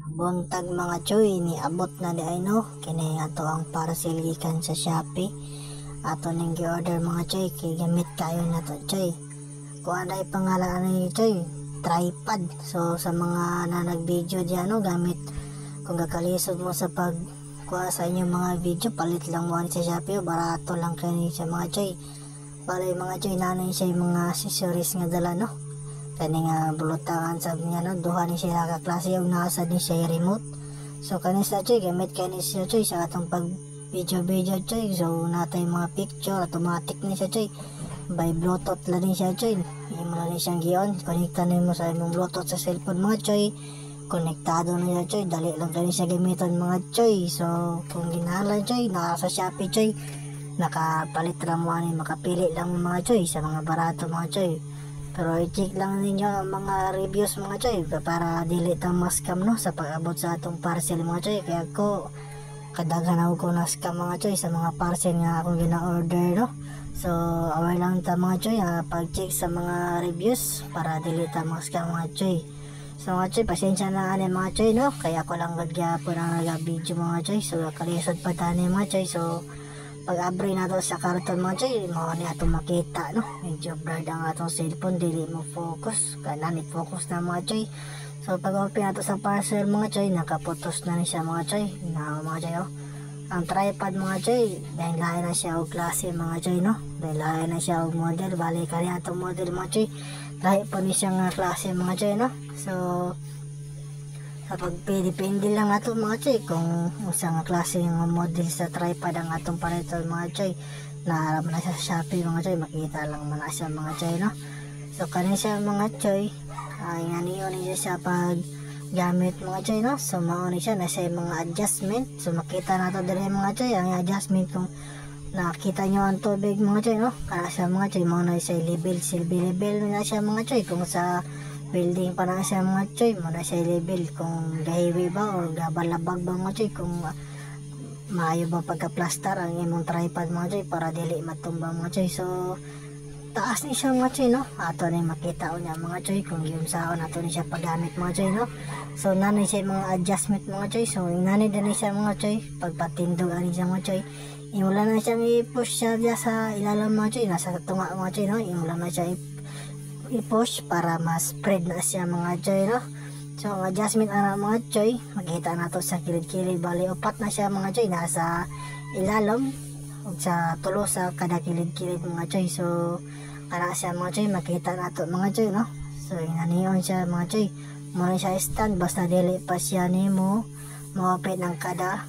Buntag mga choy, niabot na di ay no, kini ato ang parcel gikan sa Shopee. Ato ning gi-order mga choy, kay gamit kayo na to choy. Kung anay pangalan ni choy, tripod. So sa mga na nag-video diyan no, gamit kung gakalisod mo sa pag kuha sa inyong mga video, palit lang mo sa Shopee, barato lang kani sa mga choy. Balay mga choy, nanay siya mga accessories nga dala no. Kani nga bulutangan sa niya no, duha ni siya ka klase yung nasa ni siya remote. So kani sa choy, gamit kani siya choy sa atong pag video choy. So natay mga picture automatic ni siya choy. By bluetooth lang ni siya choy. Imo lang ni siyang gion, konekta nimo sa imong bluetooth sa cellphone mga choy. Konektado na siya choy, dali lang kani siya gamiton mga choy. So kung ginahalan choy, nasa Shopee choy, nakapalit lang mo ani, makapili lang mga choy sa mga barato mga choy. Pero i-check lang ninyo ang mga reviews mga choy para dili ta ma-scam no sa pag-abot sa atong parcel mga choy. Kaya ko kadaghan ako na scam mga choy sa mga parcel nga akong gina-order no. So aware lang ta mga choy, pag-check sa mga reviews para dili ta ma-scam mga choy. So mga choy, pasensya na ani mga choy no, kaya ko lang gagyapon ang naga-video mga choy. So kalisod pa tani mga choy. So pag-abri na to sa karton mga choy, mo ni atong makita no, medyo blurred ang atong cellphone, dili mo focus, kanan i-focus na mga choy. So pag-open na to sa parcel mga choy, nakaputos na ni siya mga choy na mga choy oh. Ang tripod mga choy, dahil lahi na siya og klase mga choy no, dahil lahi na siya og model, bali kani atong model mga choy, lahi pa ni siya nga klase mga choy no. So kapag depende lang ato mga choy kung usa nga klase ng model sa tripod ang atong paliton mga choy. Naharap na siya sa Shopee mga choy, makita lang man na siya mga choy no. So kanin siya mga choy, inganiyo ni siya pag gamit mga choy no. So mao ni siya na siya mga adjustment. So makita nato diri mga choy ang adjustment kung nakita nyo ang tubig mga choy no, kana siya mga choy, mao na siya level, silbi level na siya mga choy. Kung sa building pa na siya mga choy, muna siya level kung gahiwi ba o gabalabag ba mga choy, kung maayo ba pagka-plaster ang imong tripod mga choy para dili matumba mga choy. So taas ni siya mga choy no, ato na makita o niya mga choy kung yung saon ato ni siya paggamit mga choy no. So nanay siya mga adjustment mga choy. So nanay din siya mga choy, pagpatindog ani siya mga choy, imula na siyang i-push siya sa ilalim mga choy, nasa tunga mga choy no, imula na siya i-push para ma-spread na siya mga choy no. So ang adjustment ana mga choy, makita nato sa kilid-kilid, bali upat na siya mga choy, nasa ilalim ug sa tulo sa kada kilid-kilid mga choy. So kana siya mga choy, makita nato mga choy no. So inaniyon siya mga choy, mo siya stand, basta dili pa siya nimo maupit ng kada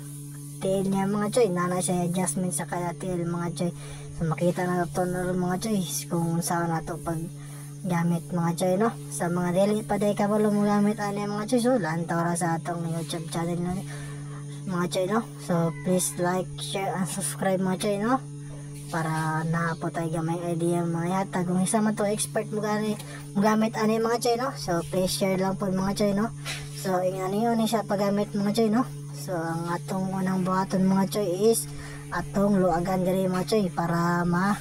tail niya mga choy, nana siya adjustment sa kada tail mga choy. So makita nato mga choy kung saan nato pag gamit mga choy no. Sa mga dili pa day kabalo mo gamit ani mga choy, so lantaw ra sa atong YouTube channel na mga choy no. So please like, share and subscribe mga choy no, para na po tayo gamay idea mga yata kung isa man to expert mo gamit ani mga choy no. So please share lang po mga choy no. So ingani ni siya paggamit mga choy no. So ang atong unang buhaton mga choy is atong luagan diri mga choy para ma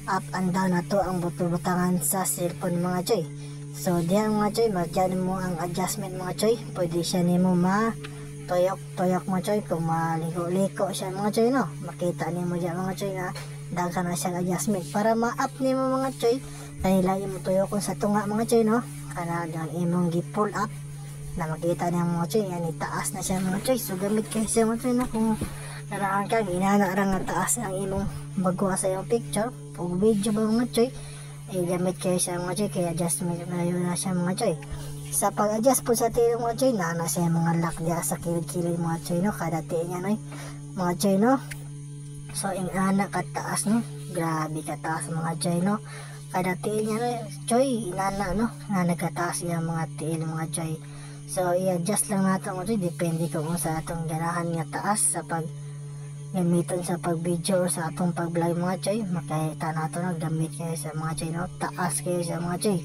up and down na to ang butangan sa cellphone mga choy. So diyan mga choy, magyan mo ang adjustment mga choy, pwede siya nimo tuyok mga choy kung maligo-liko siya mga choy no. Makita nimo diyan mga choy na daghan na siyang adjustment para ma-up nimo mga choy. Kanila imo tuyokon sa tunga mga choy no, kana ang imong gi-pull up na makita niya mga choy, yan itaas na siya mga choy. So gamit kayo siya mga choy na kung naraan ka inana nga taas ang imong bagwa sa iyong picture o video ba mga choy, gamit kayo siya mga choy, kaya adjustment na yun na siya mga choy. Sa pag-adjust po sa tail mga choy, nana siya mga lock diya sa kilid-kilid mga choy no, kada tail niya no mga choy no. So inana kataas no, grabe kataas mga choy no, kada tail niya no choy, inana no, na nagkataas yung mga tail mga choy. So i-adjust lang natin mga choy, depende kung sa atong ganahan nga taas sa pag gamiton sa pag-video o sa atong pag-vlog mga choy. Makita nato na gamit kayo sa mga choy no, taas kayo sa mga choy,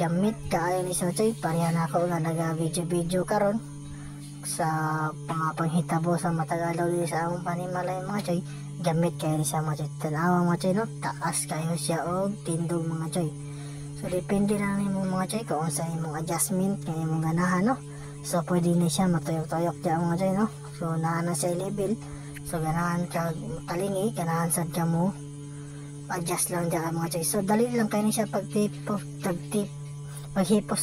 gamit kaayo ni sa choy. Pareha na ako nga naga-video karon sa panghitabo sa matagalaw din sa among panimalay mga choy, gamit kayo ni sa mga choy. Tanawa mga choy no, taas kayo siya og tindog mga choy. So depende lang nimo mga choy kung sa imong adjustment nga imong ganahan no. So pwede na siya matuyok-tuyok dyan mga choy, no? So naana siya level. So ganahan ka talingi, ganahan sad ka mo adjust lang dyan mga choy. So dali lang kayo siya paghipos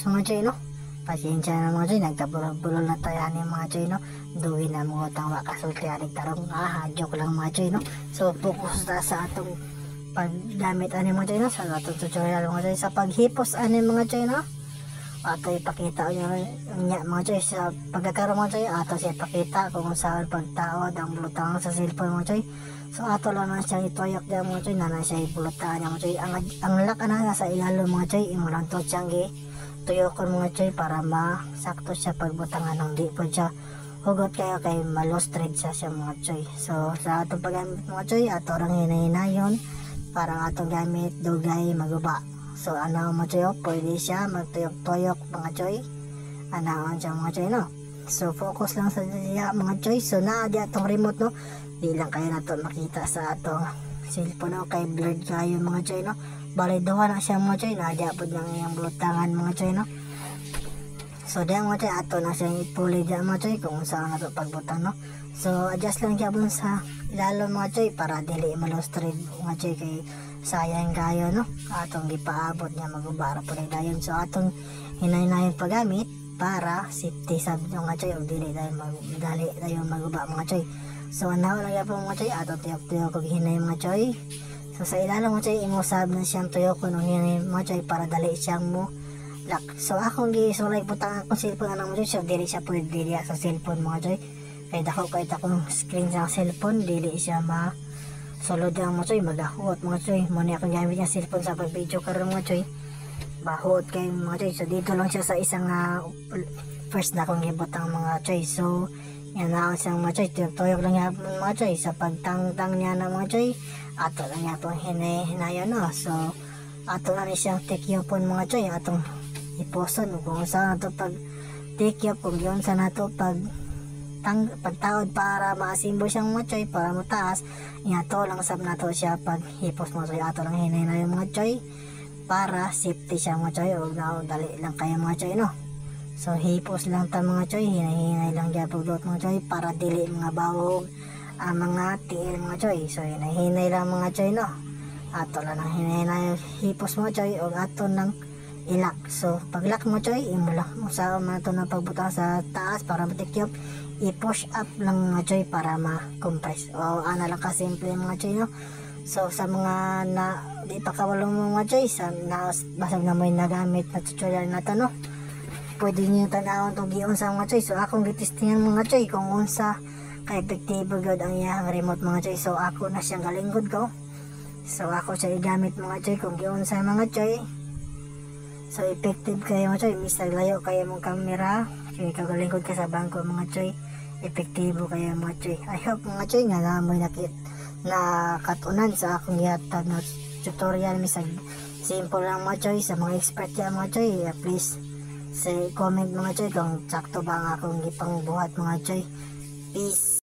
mga choy, no? Pasensya na mga choy, nagkabulol-bulol na tayo ni mga choy, no? Duwi na mga utang wakasulti anig tarong, joke lang mga choy, no? So focus na sa atong paggamit ani mga choy, no? Sa atong tutorial mga choy, sa paghipos ani mga choy, no? Ato ipakita niya mga choy, sa pagkakaroon mga choy, ato siya ipakita kung saan pagtaod ang bulutang sa cellphone mga choy. So ato lang na siya itoyok dyan mga choy, na siya ibulutaan niya mga choy. Ang lak na nasa ilalo mga choy, imulang to siyang tuyokon mga choy para masakto siya pagbutangan ng di po siya hugot kayo kay malos thread siya mga choy. So sa atong paggamit mga choy, ato rang hinahinayon para atong gamit dugay maguba. So ano mga choy, pwede siya magtuyok-tuyok mga choy, anaon siya mga choy, no? So focus lang sa diya mga choy. So na di atong remote, no? Di lang kayo na to makita sa atong cellphone, no? Kay blurred kayo mga choy, no? Baliduhan na siya mga choy, nadya po lang yung bulutangan mga choy, no? So diyan mga choy, ato na siya ipuli diyan mga choy kung saan na to pagbutang, no? So adjust lang dyan sa ilalo mga choy para dili malos thread mga choy, kay sayang kayo, no? Atong gipaabot niya magubara po na dayon. So atong hinay-nayon paggamit para safety sa mga choy, o dili dayon maguba mga choy. So anaw lang yan po mga choy, atong tuyok-tuyok kong hinay mga choy. So sa ilalim mga choy, imusab na siyang tuyok kung hinay mga choy para dali siyang mo lock. So akong gisulay putang akong cellphone anang mga choy, so dili siya pwede dili sa cellphone mga choy, kay dako kahit akong screen sa cellphone, dili siya sulod ang mga choy, magahot mga choy. Muna akong gamit yung cellphone sa pag-video karon mga choy, bahot kayo mga choy. So dito lang siya sa isang first na akong gibutang mga choy. So yan na ang isang mga choy, tuyok lang yan mga choy. Sa pagtangtang niya na mga choy, ato lang yan itong hinayon, no? So ato na rin siyang tikyopon mga choy, atong iposon kung saan ito pag tikyop, kung yun saan ito pagtaod para maasimbo siyang mga choy, para mataas to lang sab nato siya pag hipos mga choy. Ato lang hinay na yung mga choy para safety siya mga choy, o dali lang kayo mga choy, no? So hipos lang ta mga choy, hinay lang dyan pagdot mga choy para dili mga bawog mga tiil mga choy. So hinay lang mga choy, no? Ato lang hinay hipos mga choy, o ato nang ilak. So paglak mo choy, imulak mo sa mga to na pagbutang sa taas para matikyop, i-push up lang mga choy para ma-compress, o ana lang kasimple mga choy, no? So sa mga na di pa kawalong mga choy, sa basag na may nagamit na tutorial na to, no? Pwede nyo tanawon itong giunsa mga choy. So akong gitistingan mga choy kung unsa ka-epektibo gud ang iyang remote mga choy. So ako na siyang galingkod ko, so ako siya igamit mga choy kung giunsa mga choy. So effective kayo mga choy, misag layo kayo mong camera, kaya kagalingkod ka sa bangko mga choy, epektibo kayo mga choy. I hope mga choy nga na may nakatunan sa akong gihatag na tutorial, misag simple lang mga choy. Sa mga expert yan mga choy, please say comment mga choy kung sakto ba ang akong gipang buhat mga choy. Peace.